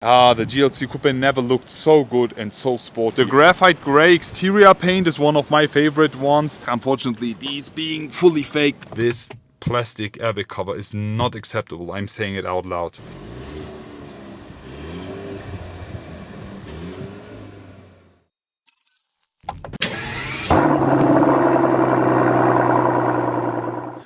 The GLC Coupé never looked so good and so sporty. The graphite grey exterior paint is one of my favorite ones. Unfortunately, these being fully fake. This plastic airbag cover is not acceptable. I'm saying it out loud.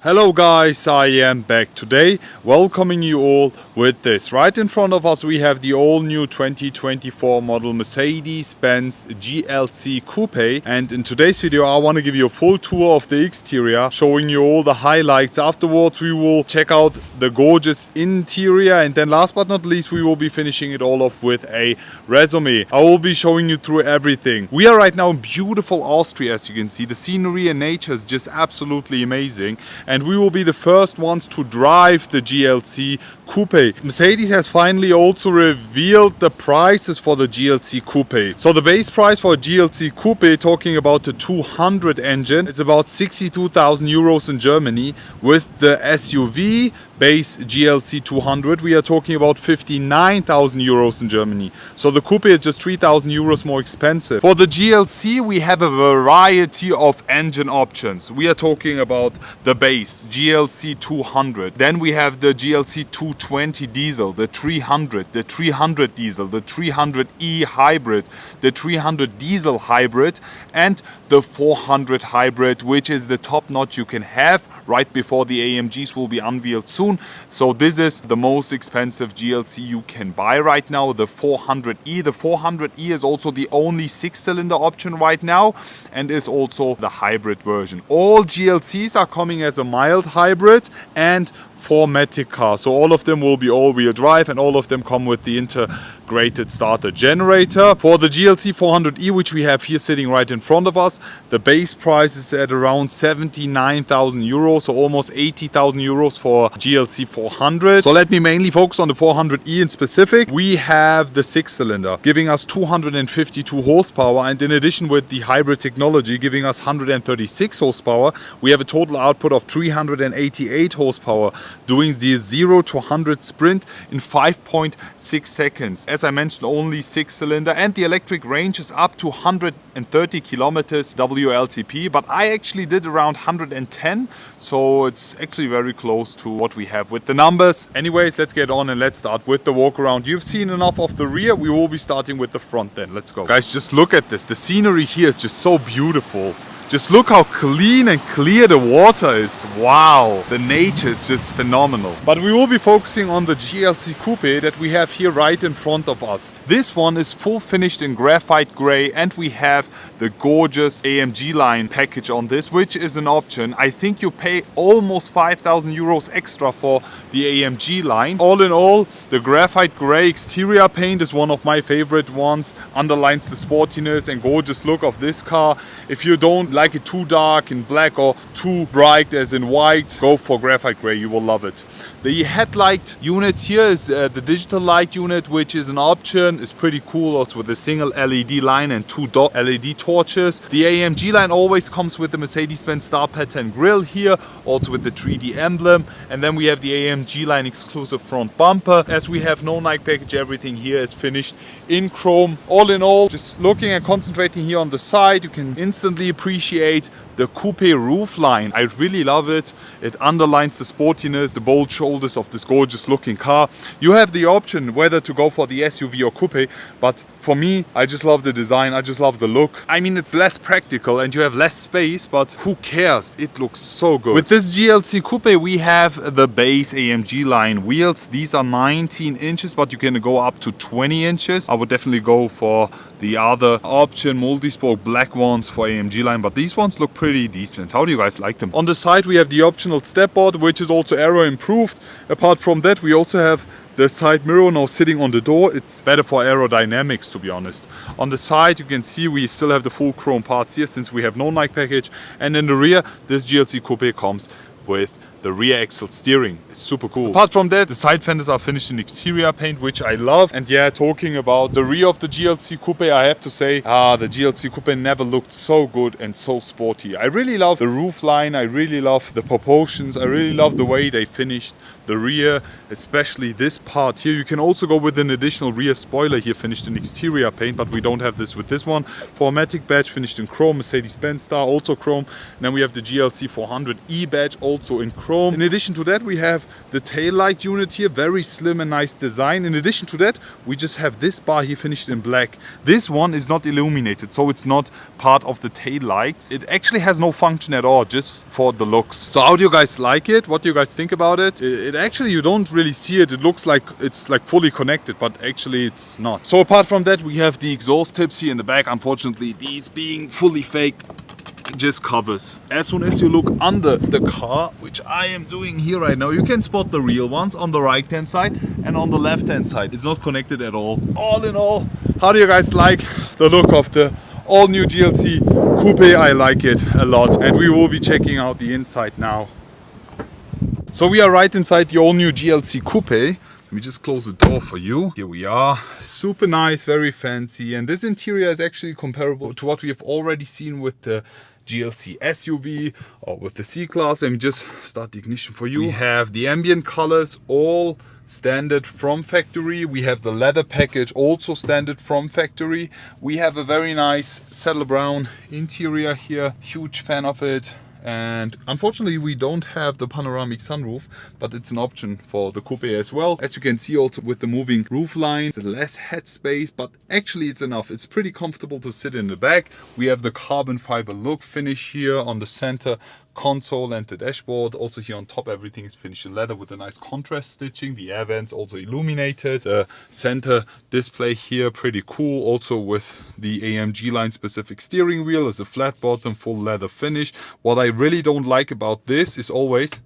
Hello guys, I am back today, welcoming you all with this. Right in front of us we have the all new 2024 model Mercedes-Benz GLC Coupe, and in today's video I want to give you a full tour of the exterior, showing you all the highlights. Afterwards we will check out the gorgeous interior, and then last but not least we will be finishing it all off with a resume. I will be showing you through everything. We are right now in beautiful Austria, as you can see. The scenery and nature is just absolutely amazing. And we will be the first ones to drive the GLC Coupe. Mercedes has finally also revealed the prices for the GLC Coupe. So the base price for a GLC Coupe, talking about the 200 engine, is about 62,000 euros in Germany. With the SUV base GLC 200, we are talking about 59,000 euros in Germany. So the Coupe is just 3,000 euros more expensive. For the GLC, we have a variety of engine options. We are talking about the base GLC 200. Then we have the GLC 220 diesel, the 300, the 300 diesel, the 300e hybrid, the 300 diesel hybrid, and the 400 hybrid, which is the top notch you can have right before the AMGs will be unveiled soon. So this is the most expensive GLC you can buy right now, the 400e. The 400e is also the only 6-cylinder option right now, and is also the hybrid version. All GLCs are coming as a mild hybrid and 4MATIC car, so all of them will be all-wheel drive, and all of them come with the integrated starter generator. For the GLC 400e, which we have here sitting right in front of us, the base price is at around 79,000 euros, so almost 80,000 euros for GLC 400. So let me mainly focus on the 400e in specific. We have the 6-cylinder giving us 252 horsepower, and in addition with the hybrid technology giving us 136 horsepower, we have a total output of 388 horsepower, doing the 0 to 100 sprint in 5.6 seconds. As I mentioned, only 6-cylinder, and the electric range is up to 130 kilometers WLTP, but I actually did around 110, so it's actually very close to what we have with the numbers. Anyways, let's get on and let's start with the walk around. You've seen enough of the rear, we will be starting with the front then. Let's go. Guys, just look at this. The scenery here is just so beautiful. Just look how clean and clear the water is. Wow, the nature is just phenomenal. But we will be focusing on the GLC Coupe that we have here right in front of us. This one is full finished in graphite grey, and we have the gorgeous AMG line package on this, which is an option. I think you pay almost 5,000 euros extra for the AMG line. All in all, the graphite grey exterior paint is one of my favorite ones. Underlines the sportiness and gorgeous look of this car. If you don't like it too dark in black or too bright as in white, go for graphite grey, you will love it. The headlight unit here is the digital light unit, which is an option. It's pretty cool, also with a single LED line and 2 LED torches. The AMG line always comes with the Mercedes-Benz star pattern grille here, also with the 3D emblem, and then we have the AMG line exclusive front bumper. As we have no night package, everything here is finished in chrome. All in all, just looking and concentrating here on the side, you can instantly appreciate the coupe roof line. I really love it. It underlines the sportiness, the bold shoulders of this gorgeous looking car. You have the option whether to go for the SUV or coupe, but for me, I just love the design. I just love the look. I mean, it's less practical and you have less space, but who cares? It looks so good. With this GLC Coupe, we have the base AMG line wheels. These are 19 inches, but you can go up to 20 inches. I would definitely go for the other option, multi-spoke black ones for AMG line, but these ones look pretty decent. How do you guys like them? On the side, we have the optional step board, which is also aero improved. Apart from that, we also have the side mirror now sitting on the door. It's better for aerodynamics, to be honest. On the side, you can see we still have the full chrome parts here since we have no night package. And in the rear, this GLC Coupe comes with the rear axle steering. It's super cool. Apart from that, the side fenders are finished in exterior paint, which I love. And yeah, talking about the rear of the GLC Coupe, I have to say, the GLC Coupe never looked so good and so sporty. I really love the roof line. I really love the proportions. I really love the way they finished the rear, especially this part here. You can also go with an additional rear spoiler here, finished in exterior paint, but we don't have this with this one. 4MATIC badge finished in chrome, Mercedes-Benz star also chrome. And then we have the GLC 400E badge also in chrome. In addition to that, we have the tail light unit here, very slim and nice design. In addition to that, we just have this bar here finished in black. This one is not illuminated, so it's not part of the tail lights. It actually has no function at all, just for the looks. So how do you guys like it? What do you guys think about it? It actually, you don't really see it. It looks like it's like fully connected, but actually it's not. So apart from that, we have the exhaust tips here in the back. Unfortunately, these being fully fake, just covers. As soon as you look under the car, which I am doing here right now, you can spot the real ones on the right hand side and on the left hand side. It's not connected at all. All in all, how do you guys like the look of the all new GLC Coupe? I like it a lot, and we will be checking out the inside now. So we are right inside the all new GLC Coupe. Let me just close the door for you. Here we are. Super nice, very fancy. And this interior is actually comparable to what we have already seen with the GLC SUV or with the C-Class. Let me just start the ignition for you. We have the ambient colors, all standard from factory. We have the leather package, also standard from factory. We have a very nice saddle brown interior here. Huge fan of it. And unfortunately, we don't have the panoramic sunroof, but it's an option for the Coupe as well. As you can see also with the moving roof lines, less headspace, but actually it's enough. It's pretty comfortable to sit in the back. We have the carbon fiber look finish here on the center console and the dashboard. Also here on top, everything is finished in leather with a nice contrast stitching. The air vents also illuminated. The center display here, pretty cool. Also with the AMG line specific steering wheel as a flat bottom, full leather finish. What I really don't like about this is always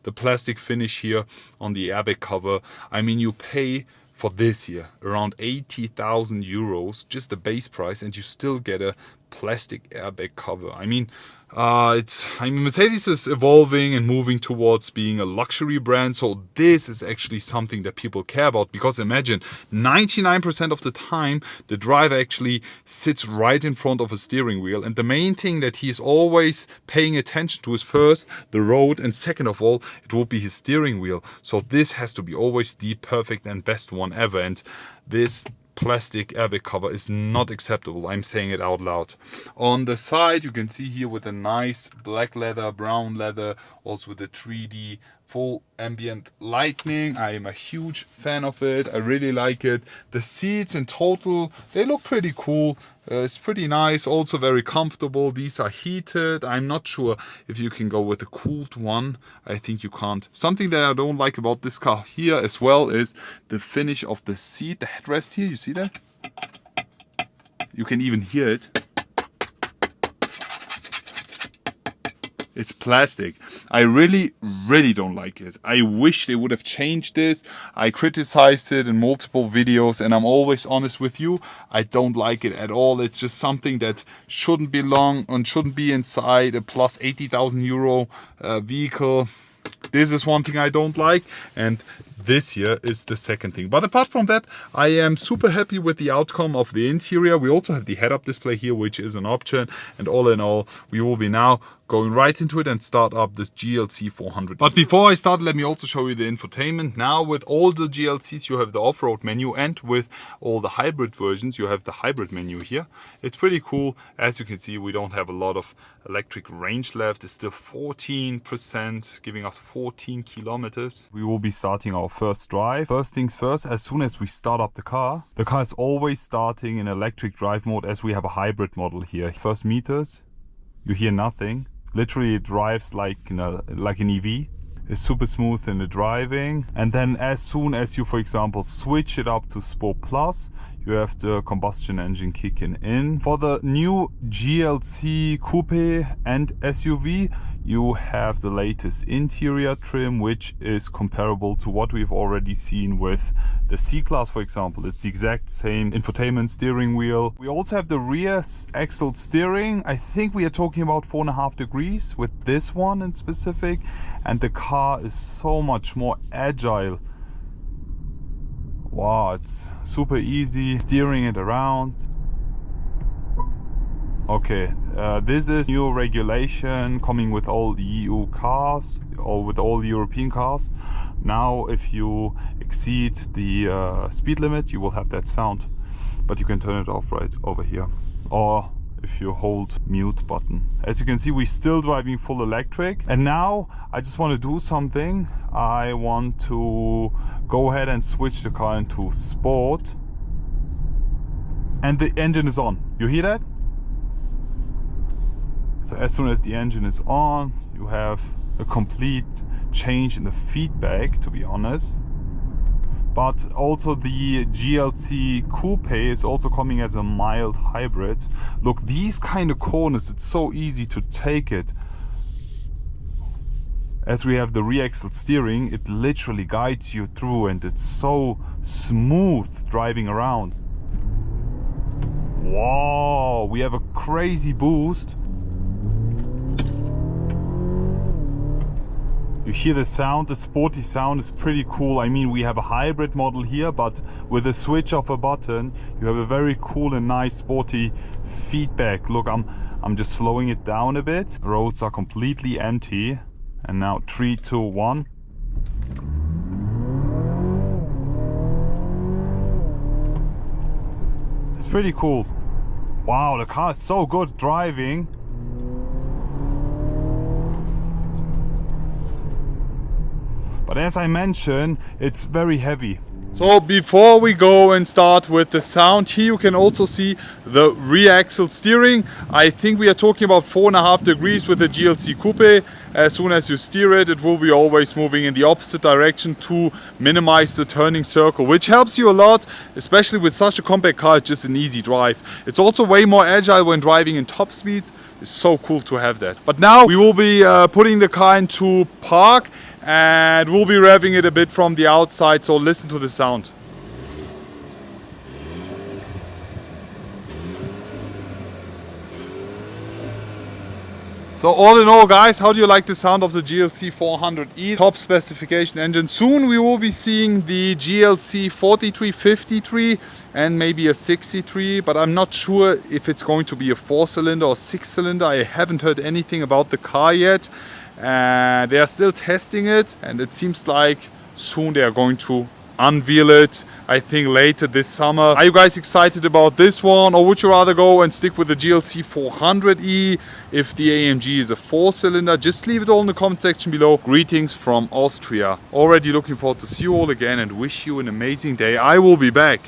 the plastic finish here on the airbag cover. I mean, you pay for this here around 80,000 euros, just the base price, and you still get a plastic airbag cover. I mean, Mercedes is evolving and moving towards being a luxury brand, so this is actually something that people care about, because imagine 99% of the time the driver actually sits right in front of a steering wheel, and the main thing that he is always paying attention to is first the road, and second of all it will be his steering wheel. So this has to be always the perfect and best one ever, and this plastic airbag cover is not acceptable. I'm saying it out loud. On the side, you can see here with a nice black leather, brown leather, also with the 3D full ambient lighting. I am a huge fan of it. I really like it. The seats in total, they look pretty cool. It's pretty nice, also very comfortable. These are heated. I'm not sure if you can go with a cooled one. I think you can't. Something that I don't like about this car here as well is the finish of the seat, the headrest here. You see that? You can even hear it. It's plastic. I really don't like it. I wish they would have changed this. I criticized it in multiple videos, and I'm always honest with you. I don't like it at all. It's just something that shouldn't belong and shouldn't be inside a plus 80,000 euro vehicle. This is one thing I don't like, and this here is the second thing. But apart from that, I am super happy with the outcome of the interior. We also have the head-up display here, which is an option, and all in all, we will be now going right into it and start up this GLC 400. But before I start, let me also show you the infotainment. Now with all the GLCs you have the off-road menu, and with all the hybrid versions you have the hybrid menu here. It's pretty cool. As you can see, we don't have a lot of electric range left. It's still 14%, giving us 14 kilometers. We will be starting our first drive. First things first, as soon as we start up the car is always starting in electric drive mode, as we have a hybrid model here. First meters, you hear nothing. Literally it drives like an EV. It's super smooth in the driving. And then as soon as you, for example, switch it up to Sport Plus, you have the combustion engine kicking in. For the new GLC Coupe and SUV, you have the latest interior trim, which is comparable to what we've already seen with the C-Class, for example. It's the exact same infotainment steering wheel. We also have the rear axle steering. I think we are talking about 4.5 degrees with this one in specific, and the car is so much more agile. Wow, it's super easy steering it around. Okay, this is new regulation coming with all the EU cars, or with all the European cars. Now if you exceed the speed limit, you will have that sound, but you can turn it off right over here, or if you hold mute button. As you can see, we're still driving full electric, and now I just want to do something. I want to go ahead and switch the car into sport, and the engine is on. You hear that? So as soon as the engine is on, you have a complete change in the feedback, to be honest. But also the GLC Coupé is also coming as a mild hybrid. Look, these kind of corners, it's so easy to take it. As we have the rear axle steering, it literally guides you through, and it's so smooth driving around. Wow, we have a crazy boost. You hear the sound, the sporty sound is pretty cool. I mean, we have a hybrid model here, but with a switch of a button, you have a very cool and nice sporty feedback. Look, I'm just slowing it down a bit. Roads are completely empty. And now 3, 2, 1. It's pretty cool. Wow, the car is so good driving. But as I mentioned, it's very heavy. So before we go and start with the sound, here you can also see the rear axle steering. I think we are talking about 4.5 degrees with the GLC Coupe. As soon as you steer it, it will be always moving in the opposite direction to minimize the turning circle, which helps you a lot, especially with such a compact car. It's just an easy drive. It's also way more agile when driving in top speeds. It's so cool to have that. But now we will be putting the car into park, and we'll be revving it a bit from the outside, so listen to the sound. So all in all, guys, how do you like the sound of the GLC 400e top specification engine? Soon we will be seeing the GLC 4353 and maybe a 63, but I'm not sure if it's going to be a 4-cylinder or 6-cylinder. I haven't heard anything about the car yet. They are still testing it, and it seems like soon they are going to unveil it, I think later this summer. Are you guys excited about this one, or would you rather go and stick with the GLC 400e if the AMG is a 4-cylinder? Just leave it all in the comment section below. Greetings from Austria. Already looking forward to see you all again and wish you an amazing day. I will be back.